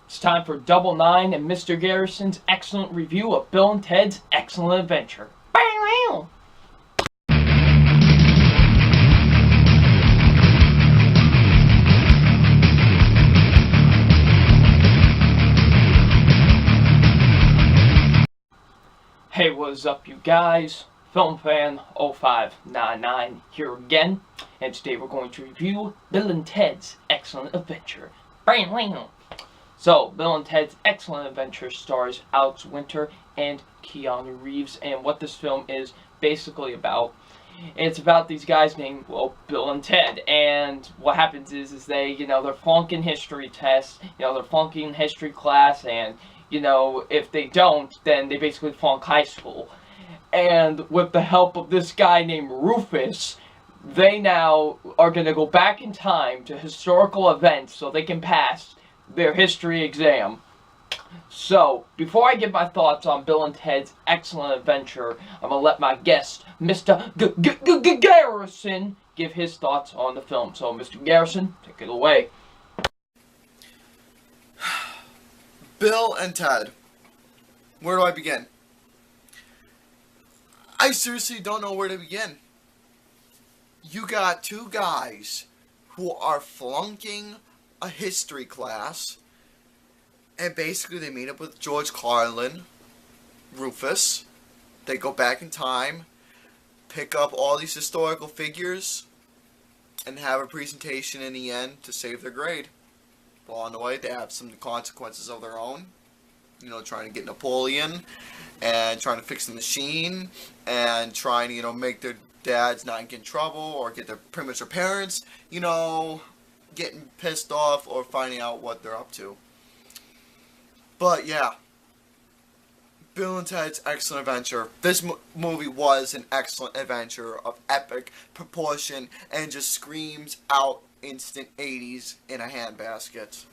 It's time for Double Nine and Mr. Garrison's excellent review of Bill and Ted's Excellent Adventure. Bam! Hey, what's up, you guys? FilmFan0599 here again, and today we're going to review Bill and Ted's Excellent Adventure. Bam! So, Bill and Ted's Excellent Adventure stars Alex Winter and Keanu Reeves, and what this film is basically about, it's about these guys named, well, Bill and Ted, and what happens is they, they're flunking history tests, they're flunking history class, and, if they don't, then they basically flunk high school. And with the help of this guy named Rufus, they now are going to go back in time to historical events so they can pass their history exam. So, before I give my thoughts on Bill and Ted's Excellent Adventure, I'm going to let my guest, Mr. Garrison, give his thoughts on the film. So, Mr. Garrison, take it away. Bill and Ted. Where do I begin? I seriously don't know where to begin. You got two guys who are flunking a history class, and basically they meet up with George Carlin, Rufus. They go back in time, pick up all these historical figures, and have a presentation in the end to save their grade. Along the way, they have some consequences of their own. Trying to get Napoleon, and trying to fix the machine, and trying to, make their dads not get in trouble, or get pretty much their parents, getting pissed off, or finding out what they're up to. But, yeah. Bill and Ted's Excellent Adventure. This movie was an excellent adventure of epic proportion, and just screams out instant 80s in a handbasket.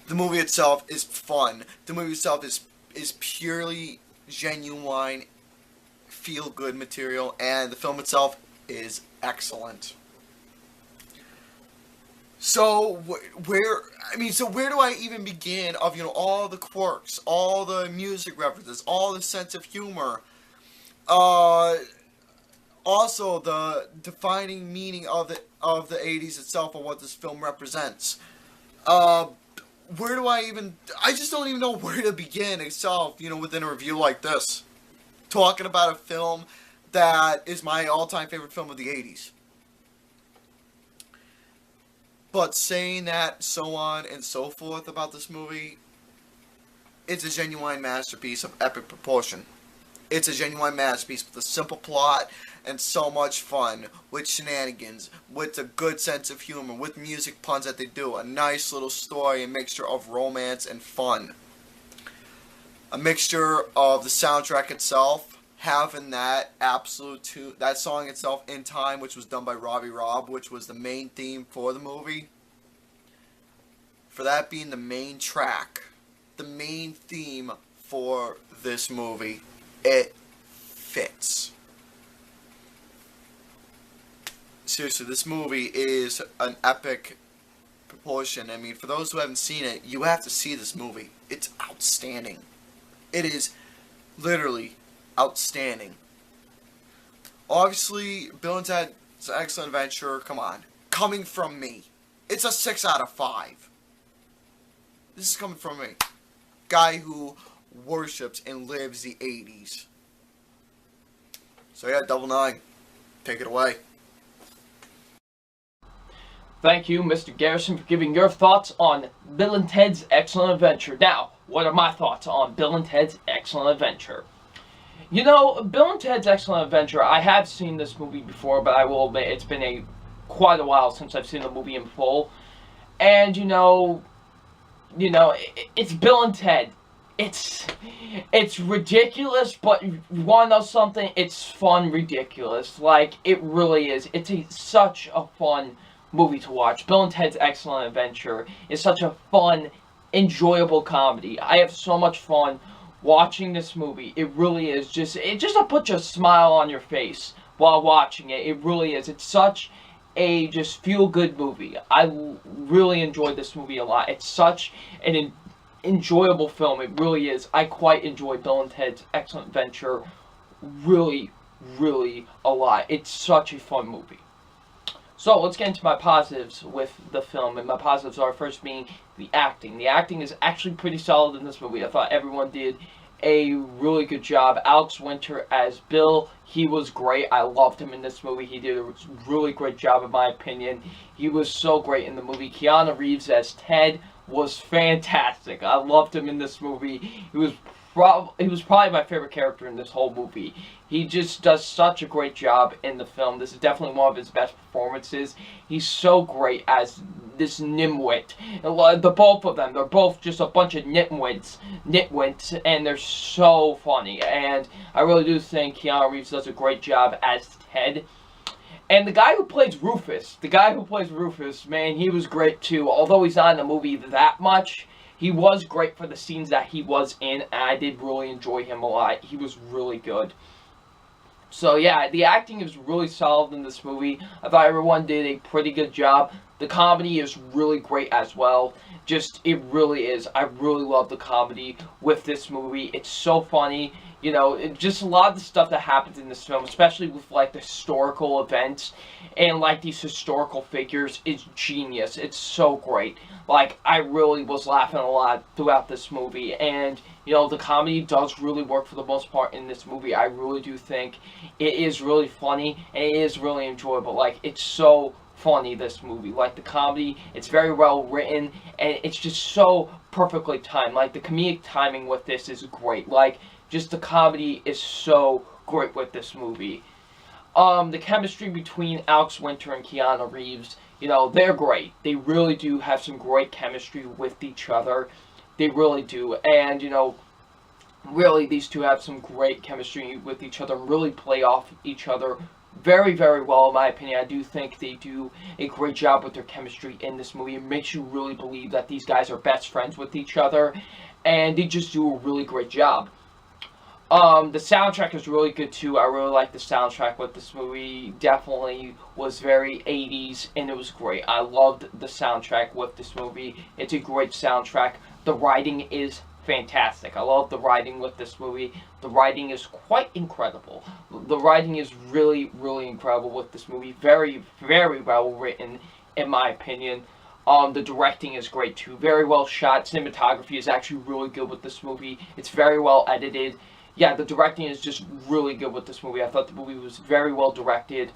The movie itself is fun. The movie itself is purely genuine, feel-good material, and the film itself is excellent. So where do I even begin of all the quirks, all the music references, all the sense of humor, also the defining meaning of the 80s itself and what this film represents. Where do I just don't even know where to begin itself, within a review like this. Talking about a film that is my all-time favorite film of the 80s. But saying that, so on and so forth about this movie, it's a genuine masterpiece of epic proportion. It's a genuine masterpiece with a simple plot and so much fun, with shenanigans, with a good sense of humor, with music puns that they do, a nice little story, a mixture of romance and fun. A mixture of the soundtrack itself, having that that song itself, In Time, which was done by Robbie Robb, which was the main theme for the movie. For that being the main track, the main theme for this movie, it fits. Seriously, this movie is an epic proportion. I mean, for those who haven't seen it, you have to see this movie. It's outstanding. It is literally outstanding. Obviously, Bill and Ted's Excellent Adventure, come on. Coming from me, it's a 6 out of 5. This is coming from me. Guy who worships and lives the 80s. So yeah, Double Nine. Take it away. Thank you, Mr. Garrison, for giving your thoughts on Bill and Ted's Excellent Adventure. Now, what are my thoughts on Bill and Ted's Excellent Adventure? Bill and Ted's Excellent Adventure, I have seen this movie before, but I will admit it's been quite a while since I've seen the movie in full. And, it's Bill and Ted. It's ridiculous, but you want to know something? It's fun ridiculous. Like, it really is. It's such a fun movie to watch. Bill and Ted's Excellent Adventure is such a fun, enjoyable comedy. I have so much fun watching this movie. It really is it just puts a smile on your face while watching it. It really is. It's such a just feel-good movie. I really enjoyed this movie a lot. It's such an enjoyable film. It really is. I quite enjoy Bill and Ted's Excellent Adventure really, really a lot. It's such a fun movie. So let's get into my positives with the film, and my positives are first being the acting. The acting is actually pretty solid in this movie. I thought everyone did a really good job. Alex Winter as Bill, he was great. I loved him in this movie. He did a really great job in my opinion. He was so great in the movie. Keanu Reeves as Ted was fantastic. I loved him in this movie. He was probably my favorite character in this whole movie. He just does such a great job in the film. This is definitely one of his best performances. He's so great as this nimwit. The both of them, they're both just a bunch of nitwits, and they're so funny. And I really do think Keanu Reeves does a great job as Ted. And the guy who plays Rufus, man, he was great too. Although he's not in the movie that much, he was great for the scenes that he was in, and I did really enjoy him a lot. He was really good. So yeah, the acting is really solid in this movie. I thought everyone did a pretty good job. The comedy is really great as well. It really is. I really love the comedy with this movie. It's so funny. You know, just a lot of the stuff that happens in this film, especially with, like, the historical events and, like, these historical figures, is genius. It's so great. Like, I really was laughing a lot throughout this movie, and, you know, the comedy does really work for the most part in this movie. I really do think it is really funny, and it is really enjoyable. Like, it's so funny, this movie. Like, the comedy, it's very well written, and it's just so perfectly timed. Like, the comedic timing with this is great. Like, just the comedy is so great with this movie. The chemistry between Alex Winter and Keanu Reeves, you know, they're great. They really do have some great chemistry with each other. They really do. And, you know, really these two have some great chemistry with each other, really play off each other very, very well, in my opinion. I do think they do a great job with their chemistry in this movie. It makes you really believe that these guys are best friends with each other, and they just do a really great job. The soundtrack is really good too. I really like the soundtrack with this movie. Definitely was very 80s, and it was great. I loved the soundtrack with this movie. It's a great soundtrack. The writing is fantastic. I love the writing with this movie. The writing is quite incredible. The writing is really, really incredible with this movie. Very, very well written, in my opinion. The directing is great too. Very well shot. Cinematography is actually really good with this movie. It's very well edited. Yeah, the directing is just really good with this movie. I thought the movie was very well directed.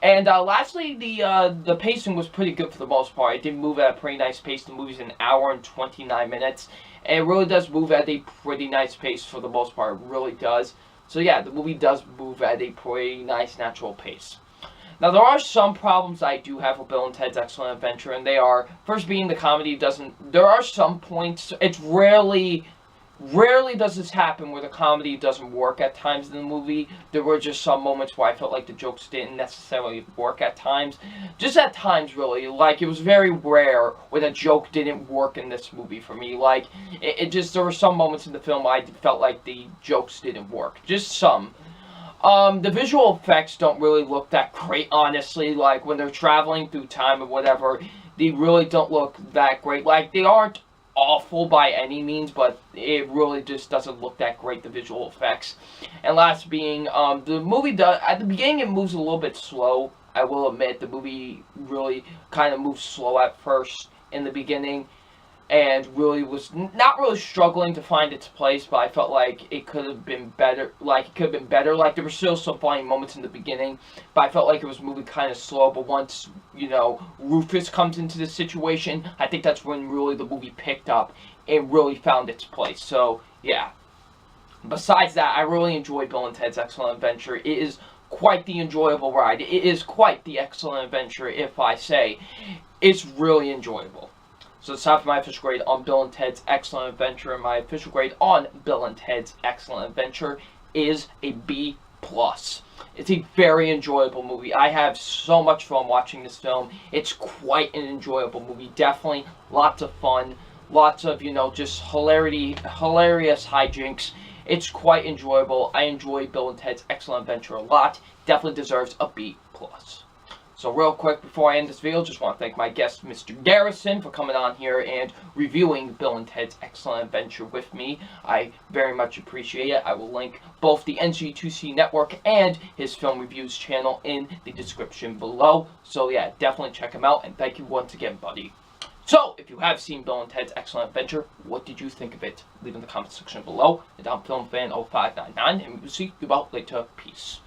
And lastly, the pacing was pretty good for the most part. It did move at a pretty nice pace. The movie's an hour and 29 minutes. And it really does move at a pretty nice pace for the most part. It really does. So yeah, the movie does move at a pretty nice, natural pace. Now, there are some problems I do have with Bill and Ted's Excellent Adventure, and they are, first being the comedy doesn't, there are some points, it's rarely does this happen where the comedy doesn't work at times in the movie. There were just some moments where I felt like the jokes didn't necessarily work at times. Just at times, really. Like, it was very rare when a joke didn't work in this movie for me. Like, there were some moments in the film I felt like the jokes didn't work. Just some. The visual effects don't really look that great, honestly. Like, when they're traveling through time or whatever, they really don't look that great. Like, they aren't awful by any means, but it really just doesn't look that great, the visual effects. And last being, the movie does, at the beginning it moves a little bit slow. I will admit, the movie really kind of moves slow at first in the beginning, and really was not really struggling to find its place, but I felt like it could have been better. Like, there were still some funny moments in the beginning, but I felt like it was moving kind of slow. But once, you know, Rufus comes into the situation, I think that's when really the movie picked up and really found its place. So, yeah. Besides that, I really enjoyed Bill and Ted's Excellent Adventure. It is quite the enjoyable ride. It is quite the excellent adventure, if I say. It's really enjoyable. So it's time for my official grade on Bill and Ted's Excellent Adventure, and my official grade on Bill and Ted's Excellent Adventure is a B+. It's a very enjoyable movie. I have so much fun watching this film. It's quite an enjoyable movie. Definitely lots of fun, lots of, you know, just hilarious hijinks. It's quite enjoyable. I enjoy Bill and Ted's Excellent Adventure a lot. Definitely deserves a B+. So real quick, before I end this video, just want to thank my guest, Mr. Garrison, for coming on here and reviewing Bill and Ted's Excellent Adventure with me. I very much appreciate it. I will link both the NG2C Network and his Film Reviews channel in the description below. So yeah, definitely check him out, and thank you once again, buddy. So, if you have seen Bill and Ted's Excellent Adventure, what did you think of it? Leave in the comment section below. And I'm FilmFan0599, and we'll see you about later. Peace.